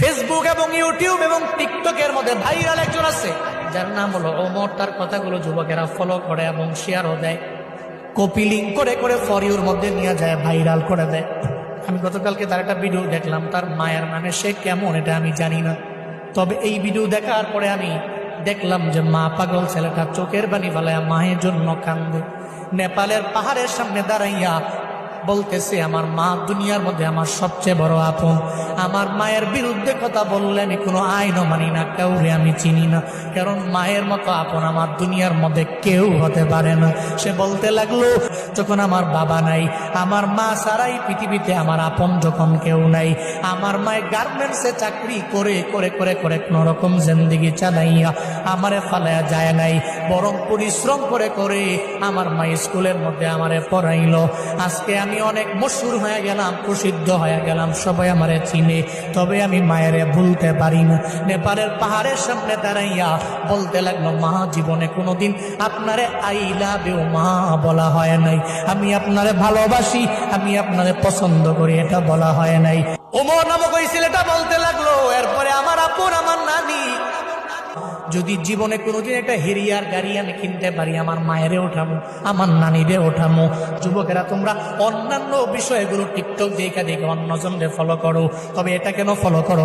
Facebook এবং YouTube এবং টিকটকের মধ্যে ভাইরাল একজন আছে যার নাম হলো ওমর। তার কথাগুলো যুবকেরা ফলো করে এবং শেয়ারও দেয়, কপি লিঙ্ক করে করে ফর ইউর মধ্যে নিয়ে যায়, ভাইরাল করে দেয়। আমি গতকালকে তার একটা ভিডিও দেখলাম, তার মায়ের মানে সে কেমন এটা আমি জানি না, তবে এই ভিডিও দেখার পরে আমি দেখলাম যে মা পাগল ছেলেটা চোখের পানি ফেলায় মায়ের জন্য কান্দে। নেপালের পাহাড়ের সামনে দাঁড়াইয়া বলতেছে, আমার মা দুনিয়ার মধ্যে আমার সবচেয়ে বড় আপন। আমার মায়ের বিরুদ্ধে কথা বললে আমি কোনো আইনও মানি না, কাউরে আমি চিনি না, কারণ মায়ের মতো আপন আমার দুনিয়ার মধ্যে কেউ হতে পারে না। সে বলতে লাগলো, যখন আমার বাবা নাই, আমার মা ছাড়াই পৃথিবীতে আমার আপন যখন কেউ নাই, আমার মায়ের গার্মেন্টসে চাকরি করে করে করে করে কোন রকম জিন্দেগি চালাইয়া আমারে ফালাইয়া যায় নাই, বরং পরিশ্রম করে করে আমার মা স্কুলের মধ্যে আমারে পড়াইলো। আজকে আমি অনেক মশহুর হয়ে গেলাম, প্রসিদ্ধ হয়ে গেলাম, সবাই আমারে চিনে, তবে আমি মায়েরে ভুলতে পারি না। নেপালের পাহাড়ের সামনে দাঁড়াইয়া বলতে লাগলো, মা জীবনে কোনোদিন আপনারে আই লাভ ইউ মা বলা হয় নাই, আমি আপনারে ভালোবাসি, আমি আপনারে পছন্দ করি, এটা বলা হয় নাই। ওমর নামক ওই ছেলেটা বলতে লাগলো, এরপরে আমার আপন আমার নানি, যদি জীবনে কোনোদিন একটা হেরিয়ার গাড়ি আমি কিনতে পারি, আমার মায়েরে ওঠামো, আমার নানিরে ওঠামো। যুবকেরা তোমরা অন্যান্য বিষয়গুলো টিকটক দেখে দেখে অন্যজনকে ফলো করো, তবে এটা কেন ফলো করো?